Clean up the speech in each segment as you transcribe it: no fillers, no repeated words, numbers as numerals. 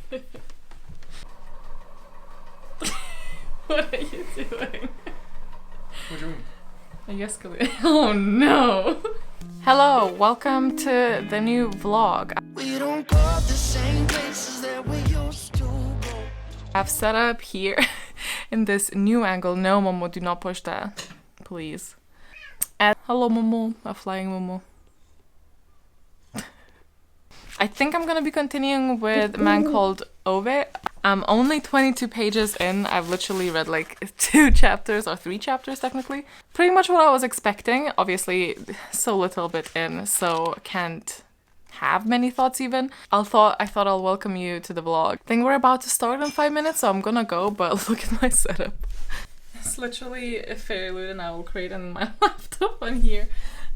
What are you doing? What do you mean? Are you escalating? Oh no! Hello, welcome to the new vlog. We don't go the same places that we used to go. I've set up here in this new angle. No, Momo, do not push that, please. And hello, Momo, a flying Momo. I think I'm gonna be continuing with a man called Ove. I'm only 22 pages in. I've literally read like 2 chapters or 3 chapters technically. Pretty much what I was expecting. Obviously, so little bit in, so can't have many thoughts even. I thought I'll welcome you to the vlog. I think we're about to start in 5 minutes, so I'm gonna go, but look at my setup. It's literally a fairy loot and owl crate and my laptop on here.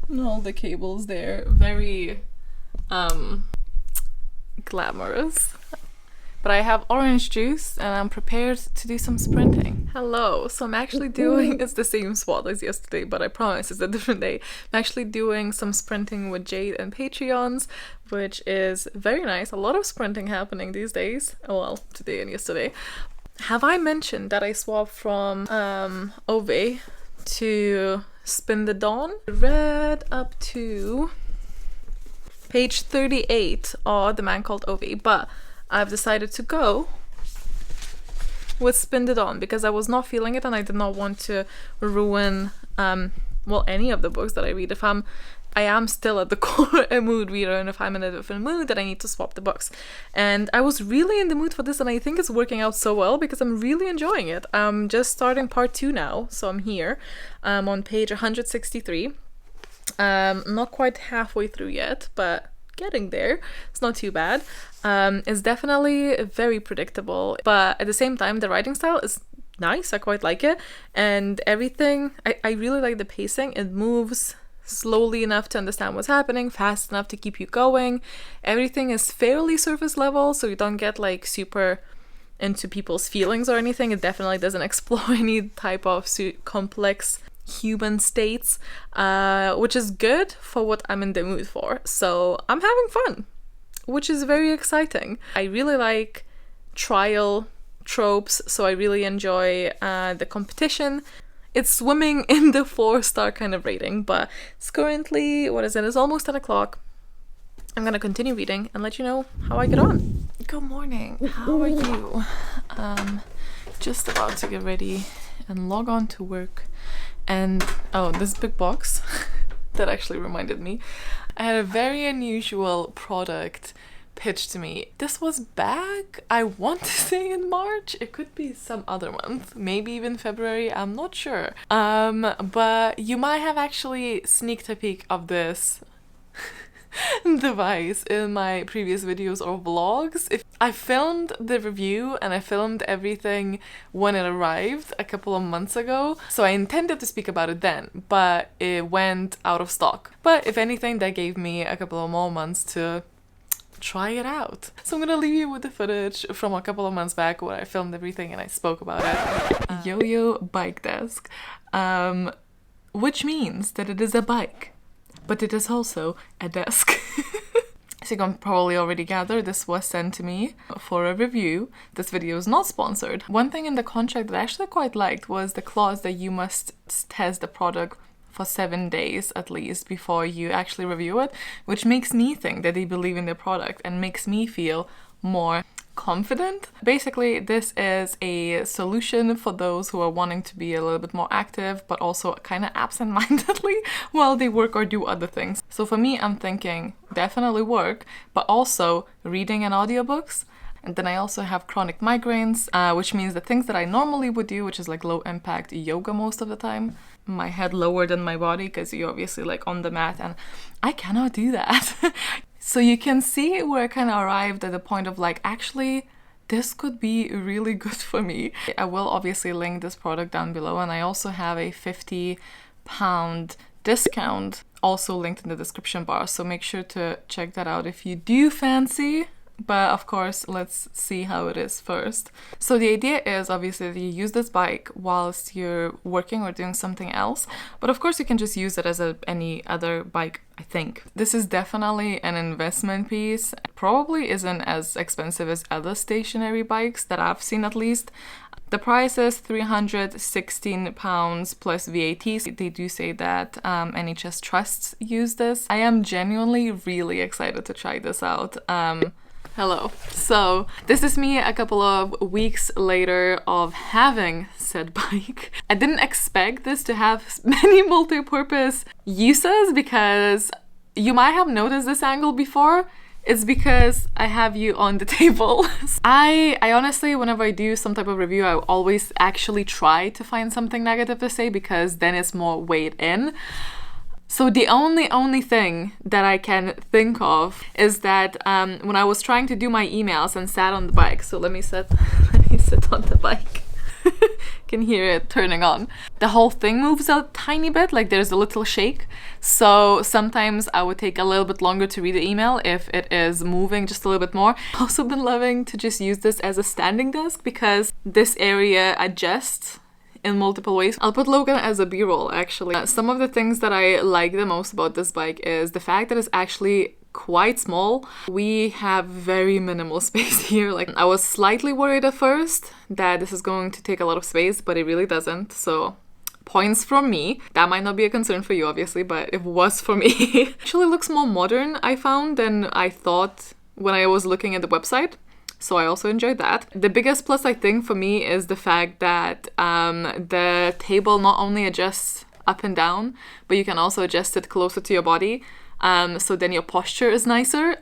And all the cables there. Very glamorous. But I have orange juice and I'm prepared to do some sprinting. Hello, so I'm actually doing, it's the same spot as yesterday, but I promise it's a different day. I'm actually doing some sprinting with Jade and Patreons, which is very nice. A lot of sprinting happening these days. Oh, well, today and yesterday. Have I mentioned that I swapped from Ove to Spin the Dawn? Read up to page 38 of The Man Called Ove, but I've decided to go with Spin the Dawn because I was not feeling it and I did not want to ruin well, any of the books that I read. I am still at the core a mood reader, and if I'm in a different mood, then I need to swap the books. And I was really in the mood for this, and I think it's working out so well because I'm really enjoying it. I'm just starting part 2 now, so I'm here. I'm on page 163. Not quite halfway through yet, but getting there. It's not too bad. It's definitely very predictable, but at the same time, the writing style is nice. I quite like it, and everything. I really like the pacing. It moves slowly enough to understand what's happening, fast enough to keep you going. Everything is fairly surface level, so you don't get like super into people's feelings or anything. It definitely doesn't explore any type of complex human states, which is good for what I'm in the mood for. So I'm having fun, which is very exciting. I really like trial tropes, so I really enjoy the competition. It's swimming in the 4-star kind of rating, but it's currently, it's almost 10 o'clock. I'm gonna continue reading and let you know how I get on. Good morning, how are you? Just about to get ready and log on to work. And oh, this big box that actually reminded me. I had a very unusual product pitched to me. This was back, I want to say in March. It could be some other month, maybe even February, I'm not sure. But you might have actually sneaked a peek of this device in my previous videos or vlogs. If I filmed the review and I filmed everything when it arrived a couple of months ago, so I intended to speak about it then, but it went out of stock. But if anything, that gave me a couple of more months to try it out. So I'm gonna leave you with the footage from a couple of months back where I filmed everything and I spoke about it. Yo-yo bike desk, which means that it is a bike, but it is also a desk. So you can probably already gather this was sent to me for a review. This video is not sponsored. One thing in the contract that I actually quite liked was the clause that you must test the product for 7 days at least before you actually review it, which makes me think that they believe in the product and makes me feel more confident. Basically, this is a solution for those who are wanting to be a little bit more active, but also kind of absent-mindedly while they work or do other things. So for me, I'm thinking definitely work, but also reading and audiobooks. And then I also have chronic migraines, which means the things that I normally would do, which is like low impact yoga most of the time, my head lower than my body because you're obviously like on the mat, and I cannot do that. So you can see where I kind of arrived at the point of like, actually, this could be really good for me. I will obviously link this product down below, and I also have a £50 discount also linked in the description bar, so make sure to check that out if you do fancy But of course, let's see how it is first. So the idea is obviously that you use this bike whilst you're working or doing something else. But of course, you can just use it as any other bike, I think. This is definitely an investment piece. Probably isn't as expensive as other stationary bikes that I've seen at least. The price is £316 plus VAT. They do say that NHS trusts use this. I am genuinely really excited to try this out. Hello. So this is me a couple of weeks later of having said bike. I didn't expect this to have many multi-purpose uses because you might have noticed this angle before. It's because I have you on the table. I honestly, whenever I do some type of review, I always actually try to find something negative to say because then it's more weighed in. So the only thing that I can think of is that when I was trying to do my emails and sat on the bike, so let me sit on the bike. Can hear it turning on. The whole thing moves a tiny bit, like there's a little shake. So sometimes I would take a little bit longer to read the email if it is moving just a little bit more. I've also been loving to just use this as a standing desk because this area adjusts in multiple ways. I'll put Logan as a b-roll actually. Some of the things that I like the most about this bike is the fact that it's actually quite small. We have very minimal space here. Like I was slightly worried at first that this is going to take a lot of space, but it really doesn't. So points from me. That might not be a concern for you obviously, but it was for me. Actually looks more modern I found than I thought when I was looking at the website. So I also enjoyed that. The biggest plus I think for me is the fact that the table not only adjusts up and down, but you can also adjust it closer to your body. So then your posture is nicer.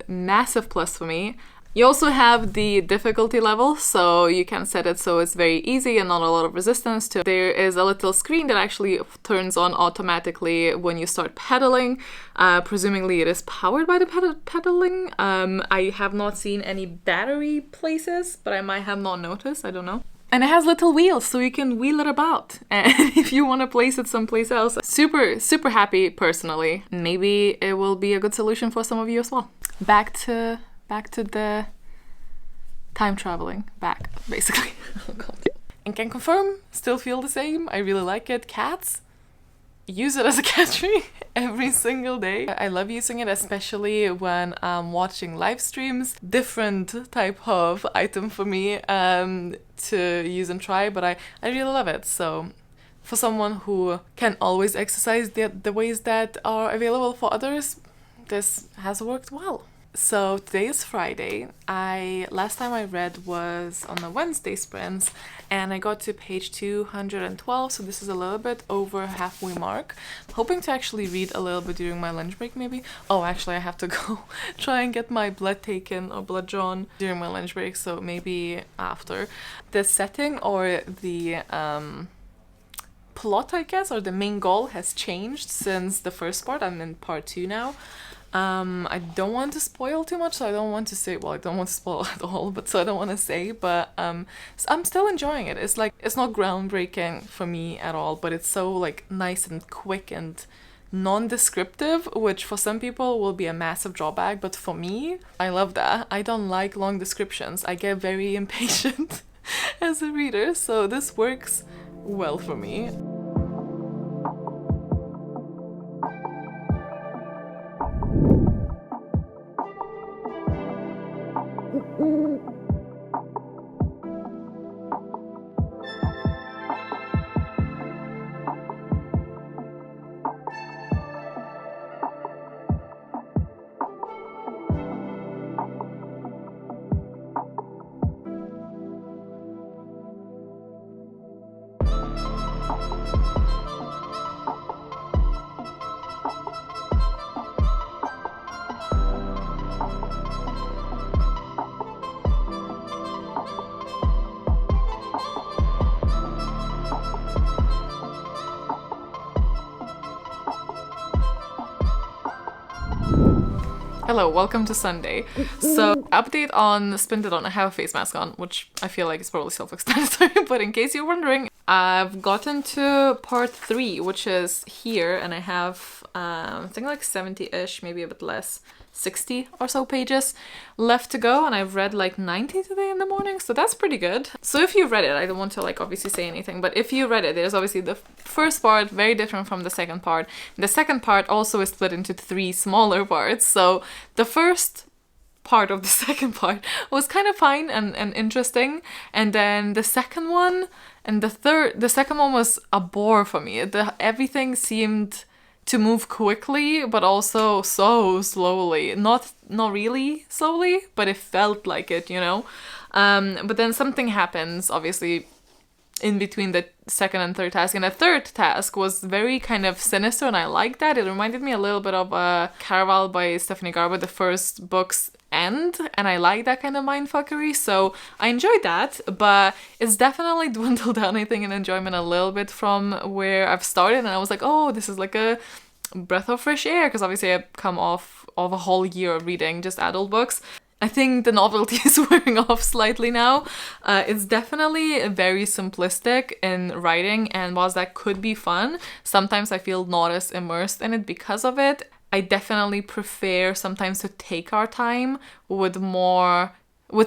Massive plus for me. You also have the difficulty level, so you can set it so it's very easy and not a lot of resistance to. There is a little screen that actually turns on automatically when you start pedaling. Presumably it is powered by the pedaling. I have not seen any battery places, but I might have not noticed, I don't know. And it has little wheels, so you can wheel it about. And if you want to place it someplace else, super happy personally. Maybe it will be a good solution for some of you as well. Back to the time traveling back, basically. Oh God. And can confirm, still feel the same. I really like it. Cats, use it as a cat tree every single day. I love using it, especially when I'm watching live streams. Different type of item for me to use and try, but I really love it. So for someone who can always exercise the ways that are available for others, this has worked well. So today is Friday. Last time I read was on the Wednesday sprints and I got to page 212, so this is a little bit over halfway mark. I'm hoping to actually read a little bit during my lunch break maybe. Oh, actually I have to go try and get my blood taken or blood drawn during my lunch break, so maybe after. The setting or the plot, I guess, or the main goal has changed since the first part. I'm in part 2 now. I don't want to spoil too much, so I don't want to say, well, I don't want to spoil at all, but so I don't want to say, but so I'm still enjoying it. It's like, it's not groundbreaking for me at all, but it's so like nice and quick and non-descriptive, which for some people will be a massive drawback, but for me, I love that. I don't like long descriptions. I get very impatient as a reader, so this works well for me. Hello, welcome to Sunday. So, update on Spin It On. I have a face mask on, which I feel like is probably self-explanatory, but in case you're wondering, I've gotten to part 3, which is here, and I have I think like 70-ish, maybe a bit less, 60 or so pages left to go, and I've read like 90 today in the morning, so that's pretty good. So if you read it, I don't want to like obviously say anything, but if you read it, there's obviously the first part very different from the second part. The second part also is split into 3 smaller parts, so the first part of the second part was kind of fine and interesting, and then the second one and the second one was a bore for me. Everything seemed to move quickly, but also so slowly. Not really slowly, but it felt like it, you know. But then something happens, obviously, in between the second and third task. And the third task was very kind of sinister, and I liked that. It reminded me a little bit of Caraval by Stephanie Garber, the first book's end, and I like that kind of mindfuckery, so I enjoyed that, but it's definitely dwindled down, I think, in enjoyment a little bit from where I've started, and I was like, oh, this is like a breath of fresh air, because obviously I've come off of a whole year of reading just adult books. I think the novelty is wearing off slightly now. It's definitely very simplistic in writing, and whilst that could be fun, sometimes I feel not as immersed in it because of it. I definitely prefer sometimes to take our time with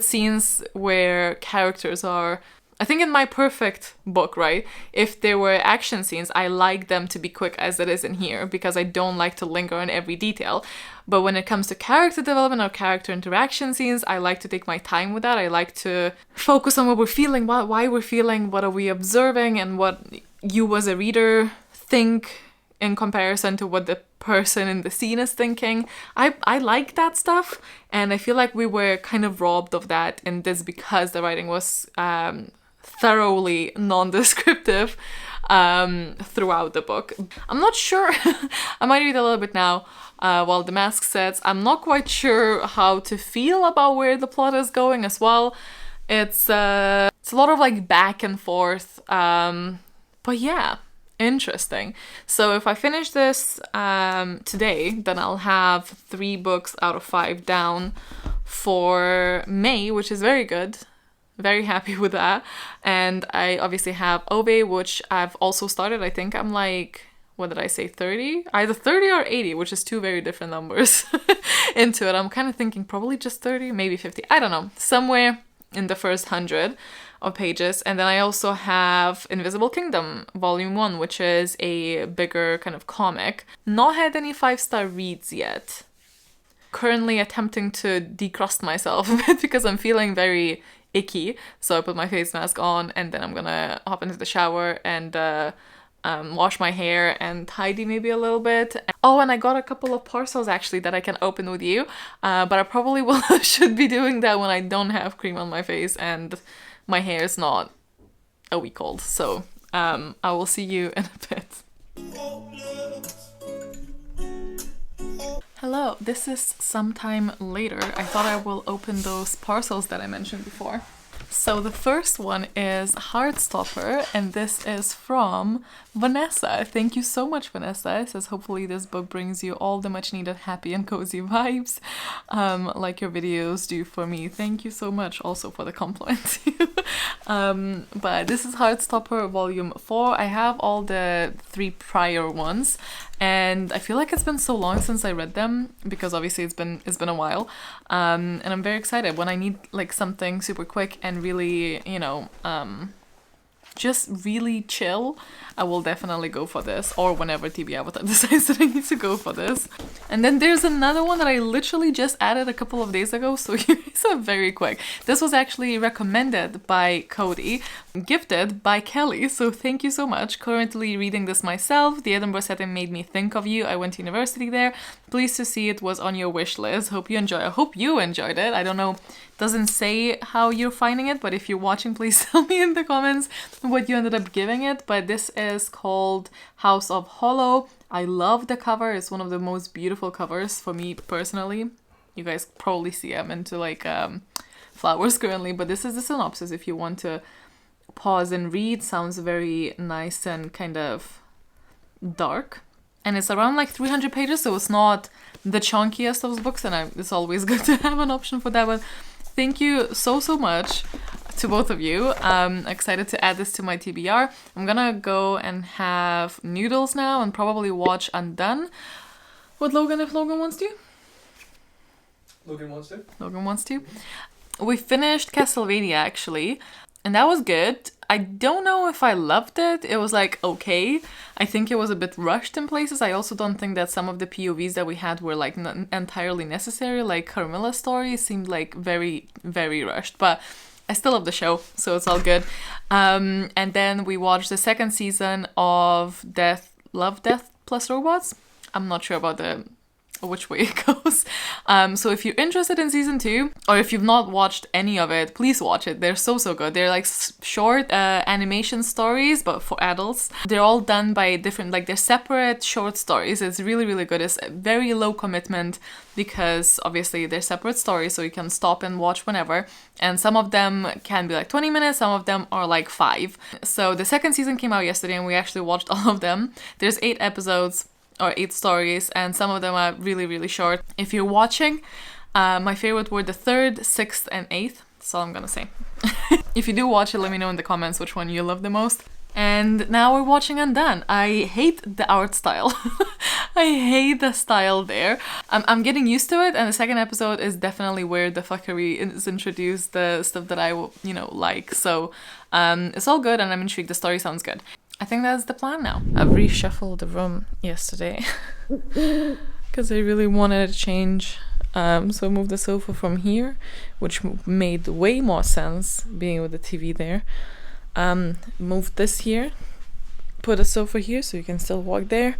scenes where characters are. I think in my perfect book, right, if there were action scenes, I like them to be quick as it is in here, because I don't like to linger on every detail. But when it comes to character development or character interaction scenes, I like to take my time with that. I like to focus on what we're feeling, why we're feeling, what are we observing, and what you as a reader think in comparison to what the person in the scene is thinking. I like that stuff, and I feel like we were kind of robbed of that in this because the writing was thoroughly non-descriptive throughout the book. I'm not sure. I might read a little bit now while the mask sets. I'm not quite sure how to feel about where the plot is going as well. It's a lot of like back and forth, but yeah, interesting. So if I finish this today, then I'll have 3 books out of 5 down for May, which is very good. Very happy with that. And I obviously have Obe, which I've also started. I think I'm like, what did I say, 30? Either 30 or 80, which is 2 very different numbers into it. I'm kind of thinking probably just 30, maybe 50. I don't know. Somewhere in the first 100 of pages. And then I also have Invisible Kingdom Volume 1, which is a bigger kind of comic. Not had any 5-star reads yet. Currently attempting to decrust myself a bit because I'm feeling very icky. So I put my face mask on, and then I'm gonna hop into the shower and wash my hair and tidy maybe a little bit. Oh, and I got a couple of parcels actually that I can open with you, but I probably should be doing that when I don't have cream on my face and my hair is not a week old. So I will see you in a bit. Hello, this is sometime later. I thought I will open those parcels that I mentioned before. So the first one is Heartstopper, and this is from Vanessa. Thank you so much, Vanessa. It says, hopefully this book brings you all the much needed happy and cozy vibes, like your videos do for me. Thank you so much also for the compliment. But this is Heartstopper Volume 4. I have all the 3 prior ones, and I feel like it's been so long since I read them, because obviously it's been a while, and I'm very excited. When I need like something super quick and really, you know, just really chill, I will definitely go for this, or whenever TV Avatar decides that I need to go for this. And then there's another one that I literally just added a couple of days ago, so you guys are very quick. This was actually recommended by Cody, gifted by Kelly, so thank you so much. Currently reading this myself. The Edinburgh setting made me think of you. I went to university there. Pleased to see it was on your wish list. Hope you enjoyed it. I don't know, doesn't say how you're finding it, but if you're watching, please tell me in the comments what you ended up giving it. But this is called House of Hollow. I love the cover. It's one of the most beautiful covers for me personally. You guys probably see I'm into like flowers currently, but this is the synopsis if you want to pause and read. Sounds very nice and kind of dark. And it's around like 300 pages, so it's not the chunkiest of books, and it's always good to have an option for that one. Thank you so much to both of you. Excited to add this to my TBR. I'm gonna go and have noodles now and probably watch Undone with Logan if Logan wants to. Logan wants to. Logan wants to. We finished Castlevania actually, and that was good. I don't know if I loved it. It was like okay. I think it was a bit rushed in places. I also don't think that some of the POVs that we had were like not entirely necessary. Like Carmilla's story seemed like very, very rushed, but I still love the show, so it's all good. And then we watched the second season of Love, Death plus Robots. I'm not sure about which way it goes. So if you're interested in season 2, or if you've not watched any of it, please watch it. They're so good. They're like short animation stories, but for adults. They're all done by different, like they're separate short stories. It's really, really good. It's very low commitment because obviously they're separate stories, so you can stop and watch whenever. And some of them can be like 20 minutes, some of them are like 5. So the second season came out yesterday and we actually watched all of them. There's 8 episodes or 8 stories, and some of them are really, really short. If you're watching, my favorite were the 3rd, 6th, and 8th. That's all I'm gonna say. If you do watch it, let me know in the comments which one you love the most. And now we're watching Undone. I hate the art style. I hate the style there. I'm getting used to it, and the second episode is definitely where the fuckery is introduced, the stuff that I, like. So it's all good, and I'm intrigued. The story sounds good. I think that's the plan now. I've reshuffled the room yesterday because I really wanted a change. So I moved the sofa from here, which made way more sense being with the TV there. Moved this here, put a sofa here so you can still walk there.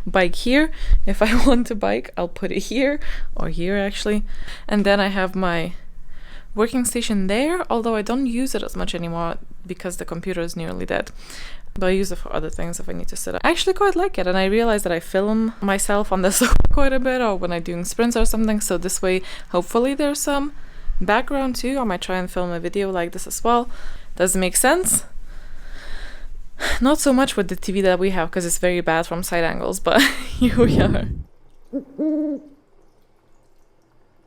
Bike here. If I want to bike, I'll put it here or here actually. And then I have my working station there, although I don't use it as much anymore because the computer is nearly dead. But I use it for other things if I need to sit up. I actually quite like it, and I realized that I film myself on the sofa quite a bit, or when I'm doing sprints or something, so this way hopefully there's some background too. I might try and film a video like this as well. Does it make sense? Not so much with the TV that we have because it's very bad from side angles, but here we are.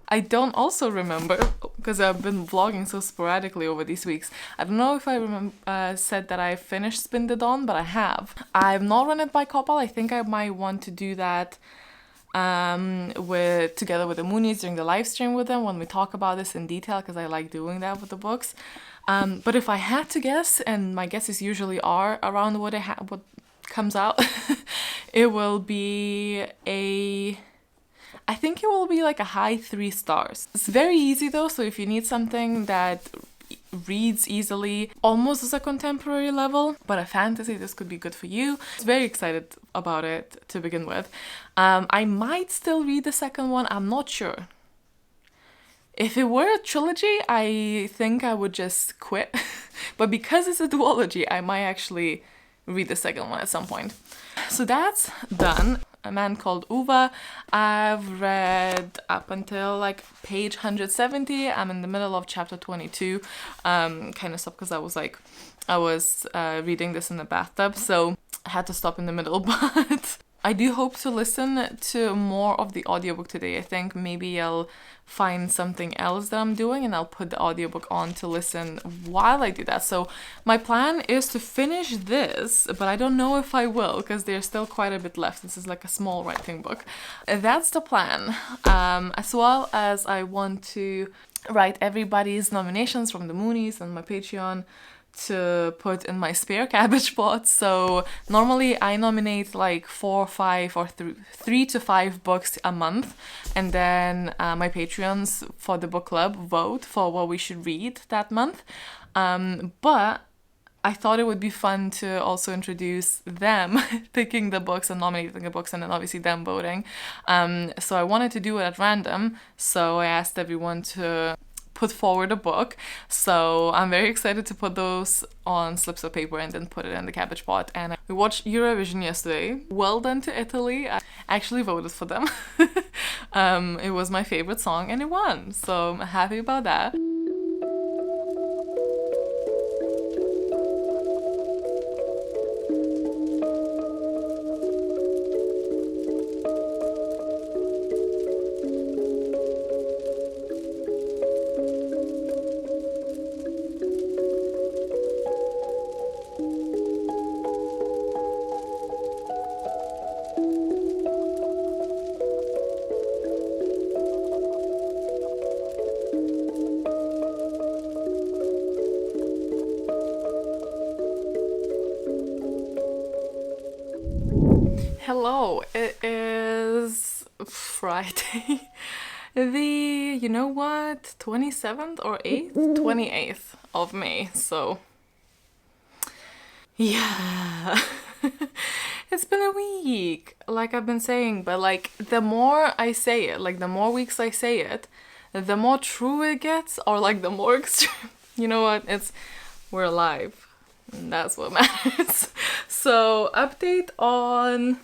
I don't also remember, because I've been vlogging so sporadically over these weeks. I don't know if I said that I finished Spin the Dawn, but I have. I've not run it by couple. I think I might want to do that together with the Moonies during the live stream with them when we talk about this in detail, because I like doing that with the books. But if I had to guess, and my guesses usually are around what comes out, it will be I think it will be like a high 3 stars. It's very easy though, so if you need something that reads easily, almost as a contemporary level, but a fantasy, this could be good for you. I was very excited about it to begin with. I might still read the second one, I'm not sure. If it were a trilogy, I think I would just quit. But because it's a duology, I might actually read the second one at some point. So that's done. A Man Called Uva. I've read up until like page 170. I'm in the middle of chapter 22. Kind of stopped because I was reading this in the bathtub, so I had to stop in the middle. But I do hope to listen to more of the audiobook today. I think maybe I'll find something else that I'm doing and I'll put the audiobook on to listen while I do that. So my plan is to finish this, but I don't know if I will because there's still quite a bit left. This is like a small writing book. That's the plan. As well as I want to write everybody's nominations from the Moonies and my Patreon to put in my spare cabbage pot. So normally I nominate like 4 or 5 or 3 to 5 books a month, and then my Patreons for the book club vote for what we should read that month. But I thought it would be fun to also introduce them picking the books and nominating the books, and then obviously them voting. So I wanted to do it at random, so I asked everyone to put forward a book. So I'm very excited to put those on slips of paper and then put it in the cabbage pot. And we watched Eurovision yesterday. Well done to Italy. I actually voted for them. It was my favorite song and it won. So I'm happy about that. you know what? 27th or 8th? 28th of May. So, yeah. It's been a week, like I've been saying, but like the more I say it, like the more weeks I say it, the more true it gets, or like the more extreme. You know what? We're alive. And that's what matters. So, update on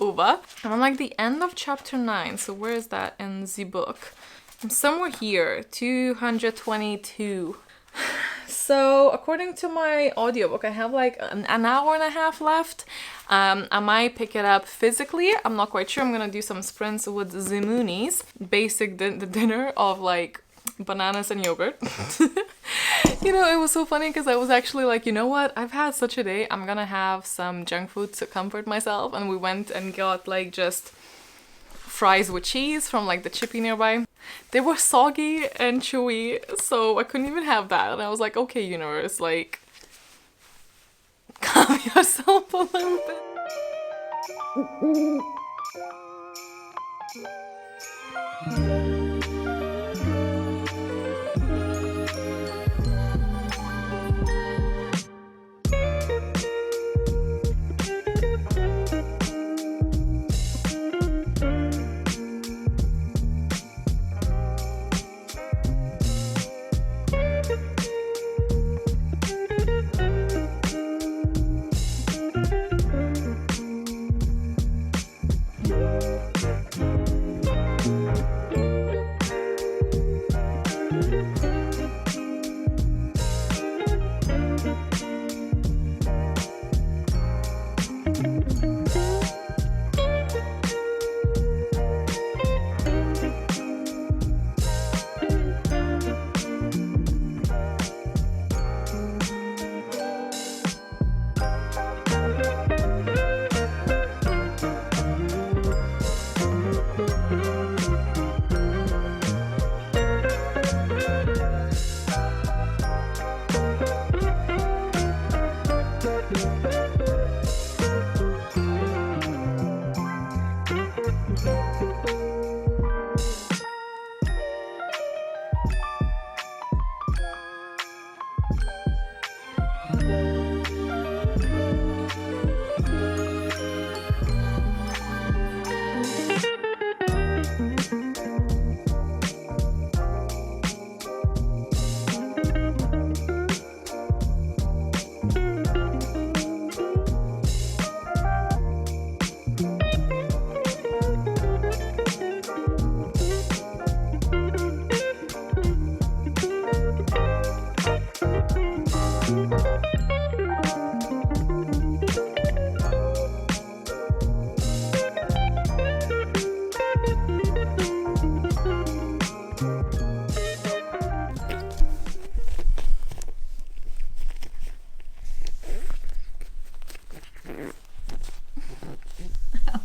Uva. I'm on like the end of chapter 9. So where is that in the book? I'm somewhere here, 222. So according to my audiobook, I have like an hour and a half left. I might pick it up physically. I'm not quite sure. I'm gonna do some sprints with Zimuni's basic the dinner of like bananas and yogurt. You know, it was so funny because I was actually like, you know what? I've had such a day. I'm gonna have some junk food to comfort myself. And we went and got like just fries with cheese from like the chippy nearby. They were soggy and chewy, so I couldn't even have that. And I was like, okay, universe, like, calm yourself a little bit.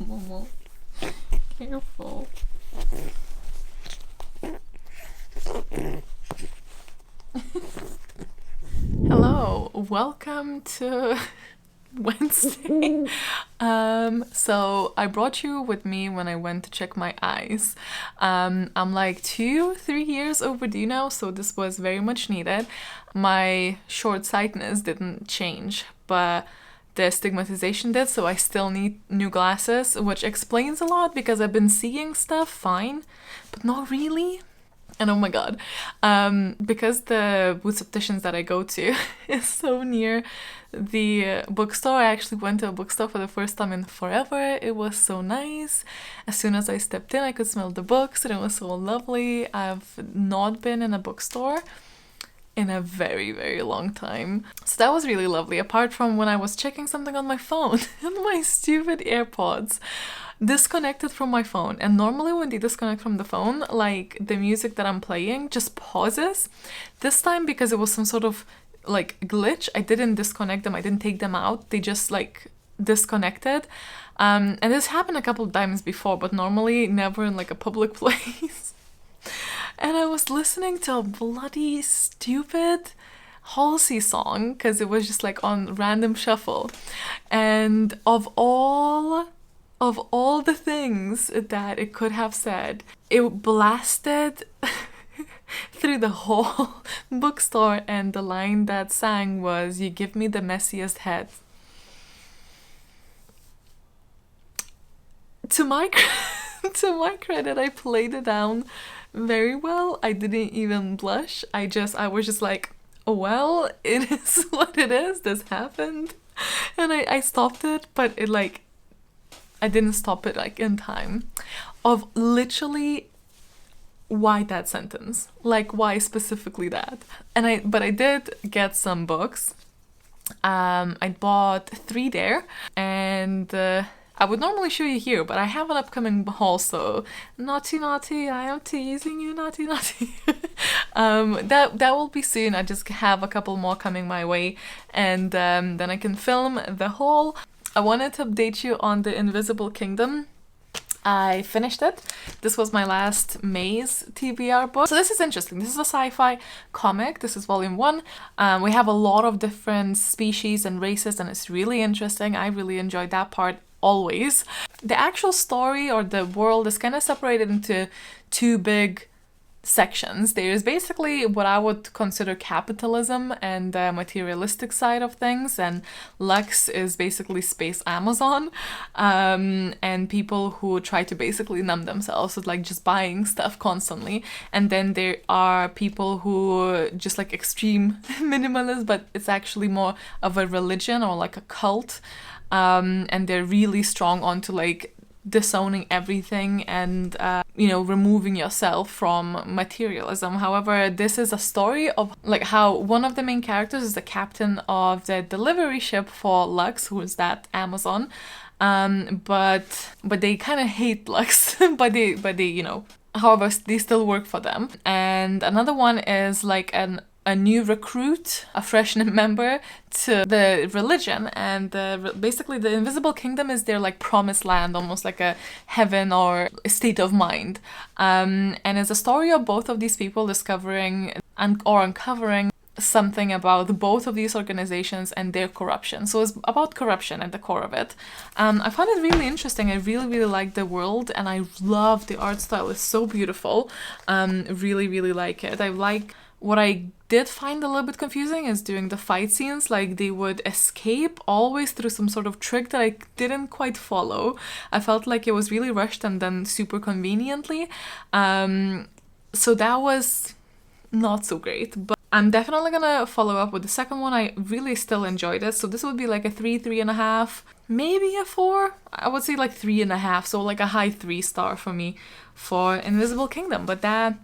Momo, careful. Hello, welcome to Wednesday. So I brought you with me when I went to check my eyes. I'm like 2-3 years overdue now, so this was very much needed. My short-sightedness didn't change, but the astigmatization did, so I still need new glasses, which explains a lot because I've been seeing stuff fine, but not really. And oh my god, because the Boots opticians that I go to is so near the bookstore, I actually went to a bookstore for the first time in forever. It was so nice. As soon as I stepped in, I could smell the books and it was so lovely. I've not been in a bookstore in a very, very long time. So that was really lovely, apart from when I was checking something on my phone and my stupid AirPods disconnected from my phone. And normally when they disconnect from the phone, like the music that I'm playing just pauses. This time, because it was some sort of like glitch, I didn't disconnect them, I didn't take them out, they just like disconnected. And this happened a couple of times before, but normally never in like a public place. And I was listening to a bloody stupid Halsey song because it was just like on random shuffle. And of all of all the things that it could have said, it blasted through the whole bookstore, and the line that sang was, "You give me the messiest head." To my to my credit, I played it down very well. I didn't even blush. I was just like, oh, well, it is what it is. This happened. And I stopped it, but I didn't stop it like in time. Of literally, why that sentence? Like, why specifically that? But I did get some books. I bought 3 there, and I would normally show you here, but I have an upcoming haul, so naughty, I am teasing you, naughty. That will be soon. I just have a couple more coming my way, and then I can film the haul. I wanted to update you on The Invisible Kingdom. I finished it. This was my last May's TBR book. So this is interesting. This is a sci-fi comic. This is volume 1. We have a lot of different species and races, and it's really interesting. I really enjoyed that part always. The actual story or the world is kind of separated into 2 big sections. There's basically what I would consider capitalism and the materialistic side of things, and Lux is basically space Amazon, and people who try to basically numb themselves with like just buying stuff constantly. And then there are people who just like extreme minimalists, but it's actually more of a religion or like a cult, and they're really strong onto like disowning everything and removing yourself from materialism. However, this is a story of like how one of the main characters is the captain of the delivery ship for Lux, who is that Amazon, but they kind of hate Lux, but they however they still work for them. And another one is like a new recruit, a fresh member to the religion, and basically the Invisible Kingdom is their like promised land, almost like a heaven or a state of mind. And it's a story of both of these people discovering or uncovering something about both of these organizations and their corruption. So it's about corruption at the core of it. I found it really interesting. I really like the world, and I love the art style. It's so beautiful. Really like it. What I did find a little bit confusing is during the fight scenes, like they would escape always through some sort of trick that I didn't quite follow. I felt like it was really rushed and then super conveniently. So that was not so great, but I'm definitely gonna follow up with the second one. I really still enjoyed it. So this would be like a 3.5, maybe a 4. I would say like 3.5, so like a high 3-star for me for Invisible Kingdom. But that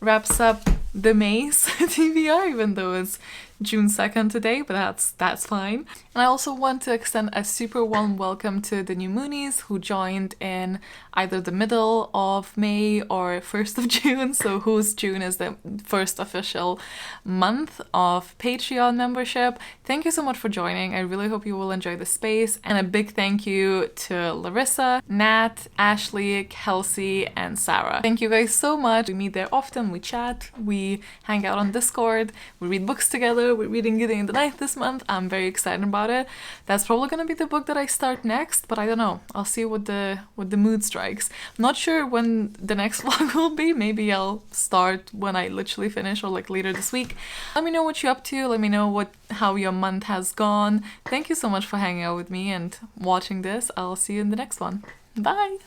wraps up the May's TBR, even though it's June 2nd today, but that's fine. And I also want to extend a super warm welcome to the new Moonies who joined in either the middle of May or 1st of June, so whose June is the first official month of Patreon membership. Thank you so much for joining. I really hope you will enjoy the space, and a big thank you to Larissa, Nat, Ashley, Kelsey, and Sarah. Thank you guys so much. We meet there often, we chat, we hang out on Discord, we read books together. We're reading Gideon in the Night this month. I'm very excited about it. That's probably gonna be the book that I start next, but I don't know. I'll see what the mood strikes. I'm not sure when the next vlog will be. Maybe I'll start when I literally finish or like later this week. Let me know what you're up to. Let me know how your month has gone. Thank you so much for hanging out with me and watching this. I'll see you in the next one. Bye!